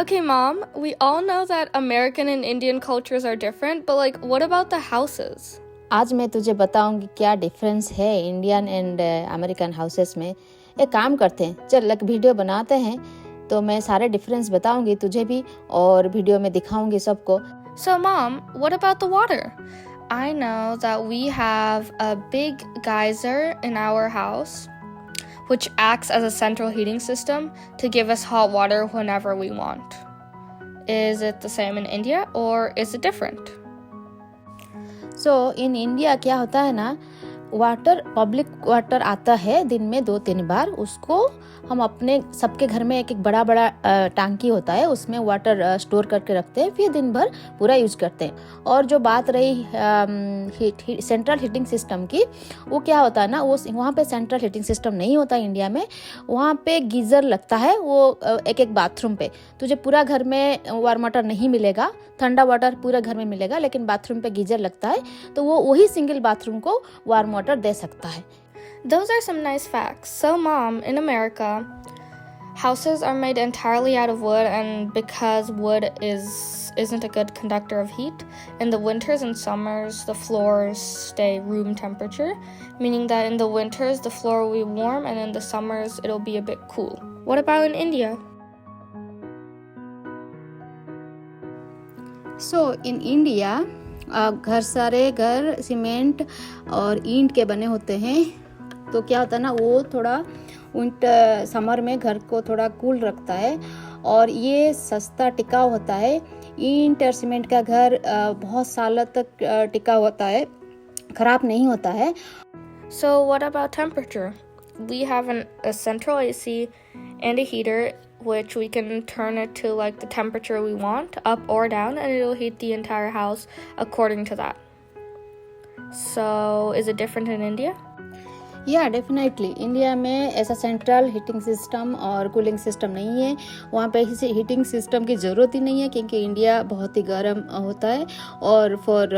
Okay, Mom, we all know that American and Indian cultures are different, but what about the houses? आज मैं तुझे बताऊंगी क्या difference है इंडियन एंड अमेरिकन हाउसेस में। एक काम करते हैं, चल एक वीडियो बनाते हैं, तो मैं सारे डिफरेंस बताऊंगी तुझे भी और वीडियो में दिखाऊंगी सबको। So, Mom, what about the water? I know that we have a big geyser in our house, which acts as a central heating system to give us hot water whenever we want. Is it the same in India or is it different? So in India क्या होता है ना, water public water आता है दिन में 2-3 बार। उसको हम अपने सबके घर में एक एक बड़ा बड़ा टांकी होता है, उसमें वाटर स्टोर करके रखते हैं, फिर दिन भर पूरा यूज करते हैं। और जो बात रही सेंट्रल हीटिंग सिस्टम की, वो क्या होता है ना, वो वहाँ पे सेंट्रल हीटिंग सिस्टम नहीं होता इंडिया में। वहाँ पे गीज़र लगता है, वो एक एक बाथरूम पे। तुझे पूरा घर में वार्म वाटर नहीं मिलेगा, ठंडा वाटर पूरा घर में मिलेगा, लेकिन बाथरूम पे गीज़र लगता है, तो वो वही सिंगल बाथरूम को वार्म वाटर दे सकता है। Those are some nice facts. So, Mom, in America, houses are made entirely out of wood, and because wood isn't a good conductor of heat, in the winters and summers, the floors stay room temperature, meaning that in the winters, the floor will be warm, and in the summers, it'll be a bit cool. What about in India? So, in India, सारे घर cement और ईंट के बने होते हैं। तो क्या होता है ना, वो थोड़ा विंटर समर में घर को थोड़ा कूल रखता है, और ये सस्ता टिकाऊ होता है। ईंट और सीमेंट का घर बहुत सालों तक टिकाऊ होता है, खराब नहीं होता है। So what about temperature? We have a central AC and a heater, which we can turn it to the temperature we want, up or down, and it'll heat the entire house according to that. So is it different in India? या definitely India में ऐसा central heating system और cooling system नहीं है। वहाँ पे heating system की ज़रूरत ही नहीं है, क्योंकि इंडिया बहुत ही गर्म होता है, और फॉर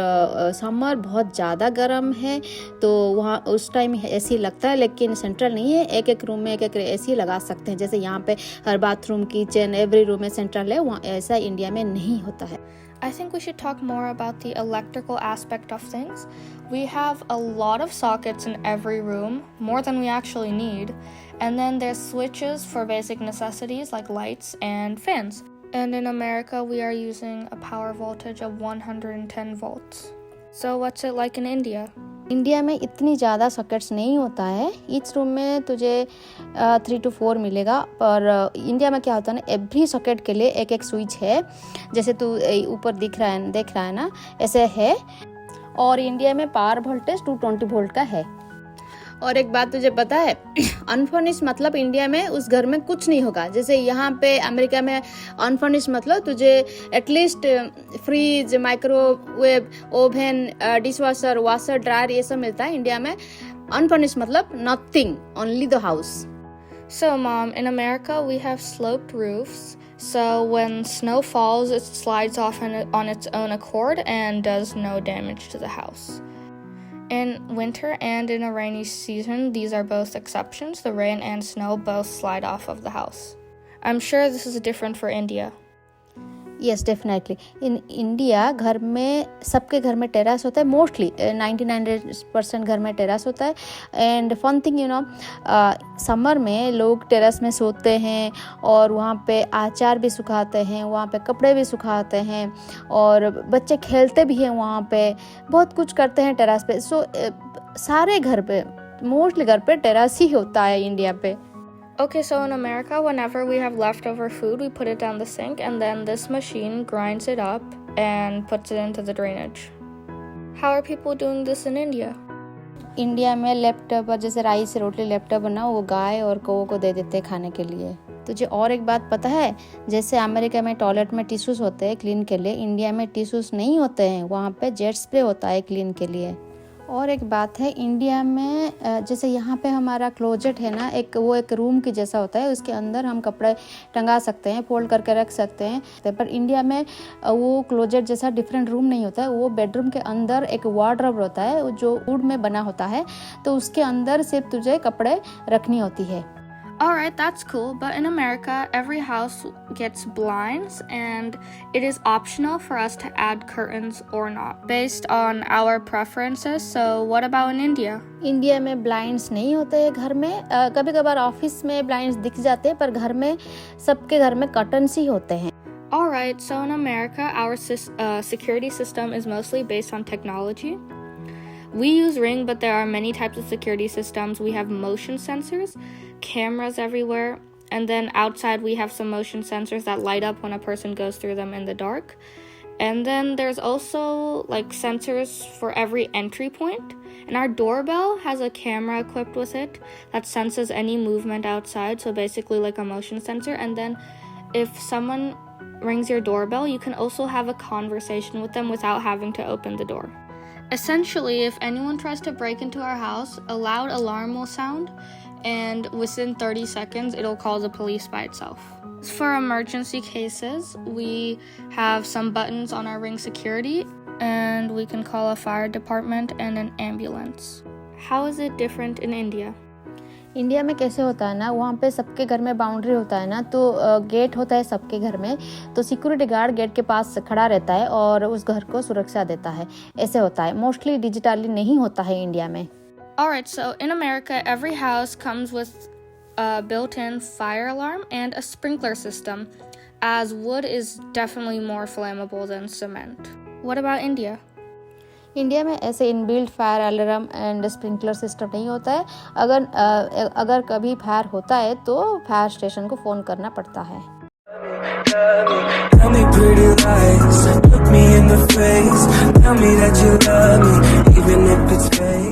समर बहुत ज़्यादा गर्म है, तो वहाँ उस टाइम एसी लगता है। लेकिन सेंट्रल नहीं है, एक एक रूम में एक एक एसी लगा सकते हैं। जैसे यहाँ पे हर बाथरूम, किचन, एवरी रूम में सेंट्रल है, वहाँ ऐसा इंडिया में नहीं होता है। I think we should talk more about the electrical aspect of things. We have a lot of sockets in every room, more than we actually need, and then there's switches for basic necessities like lights and fans. And in America, we are using a power voltage of 110 volts. So what's it like in India? India में इतनी ज़्यादा sockets नहीं होता है, each room में तुझे 3 to 4 मिलेगा। पर इंडिया में क्या होता है ना, एवरी सॉकेट के लिए एक एक स्विच है, जैसे तू ऊपर देख रहा है ना, ऐसे है। और इंडिया में पावर वोल्टेज 220 वोल्ट का है। और एक बात तुझे पता है, अनफर्निश मतलब इंडिया में उस घर में कुछ नहीं होगा। जैसे यहाँ पे अमेरिका में अनफर्निश मतलब तुझे at least fridge, microwave, oven, dishwasher, washer, dryer, ये सब मिलता है। इंडिया में अनफर्निश मतलब nothing, only the house. So, Mom, in America, we have sloped roofs. So when snow falls, it slides off on its own accord and does no damage to the house. In winter and in a rainy season, these are both exceptions. The rain and snow both slide off of the house. I'm sure this is different for India. Yes definitely in India घर में, सबके घर में terrace होता है, mostly 99% घर में terrace होता है। एंड फन थिंग समर में लोग टेरेस में सोते हैं, और वहाँ पे अचार भी सुखाते हैं, वहाँ पे कपड़े भी सुखाते हैं, और बच्चे खेलते भी हैं वहाँ पे, बहुत कुछ करते हैं टेरेस पे। सो सारे घर पे, मोस्टली घर पे टेरेस ही होता है इंडिया पे। Okay, so in America, whenever we have leftover food, we put it down the sink, and then this machine grinds it up and puts it into the drainage. How are people doing this in India? India में leftover, जैसे rice, रोटी leftover ना, वो गाय और कौओं को दे देते हैं खाने के लिए। तुझे और एक बात पता है, जैसे अमेरिका में टॉयलेट में टिश्यूज होते हैं क्लीन के लिए, इंडिया में टिश्यूज नहीं होते हैं, वहाँ पे जेट स्प्रे होता है क्लीन के लिए। और एक बात है, इंडिया में जैसे यहाँ पे हमारा क्लोजेट है ना, वो एक रूम की जैसा होता है, उसके अंदर हम कपड़े टंगा सकते हैं, फोल्ड करके रख सकते हैं। पर इंडिया में वो क्लोजेट जैसा डिफरेंट रूम नहीं होता है, वो बेडरूम के अंदर एक वार्डरोब होता है जो वुड में बना होता है, तो उसके अंदर सिर्फ तुझे कपड़े रखनी होती है। Alright, that's cool, but in America, every house gets blinds, and it is optional for us to add curtains or not, based on our preferences. So, what about in India? India में blinds नहीं होते हैं घर में, कभी कभार office में blinds दिख जाते हैं, पर घर में सबके घर में कर्टन्स ही होते हैं. Alright, so in America, our security system is mostly based on technology. We use Ring, but there are many types of security systems. We have motion sensors, cameras everywhere, and then outside we have some motion sensors that light up when a person goes through them in the dark. And then there's also like sensors for every entry point. And our doorbell has a camera equipped with it that senses any movement outside, so basically like a motion sensor. And then if someone rings your doorbell, you can also have a conversation with them without having to open the door. Essentially, if anyone tries to break into our house, a loud alarm will sound, and within 30 seconds, it'll call the police by itself. For emergency cases, we have some buttons on our Ring security, and we can call a fire department and an ambulance. How is it different in India? India में कैसे होता है ना, वहाँ पे सबके घर में बाउंड्री होता है ना, तो गेट होता है सबके घर में, तो सिक्योरिटी गार्ड गेट के पास खड़ा रहता है और उस घर को सुरक्षा देता है. ऐसे होता है, मोस्टली डिजिटली नहीं होता है इंडिया में. Alright, so in America, every house comes with a built-in fire alarm and a sprinkler system, as wood is definitely more flammable than cement. What about India? India में ऐसे inbuilt fire alarm and sprinkler system नहीं होता है. अगर कभी fire होता है तो फायर स्टेशन को फ़ोन करना पड़ता है. Tell me pretty lies, look me in the face, tell me that you love me, even if it's fake.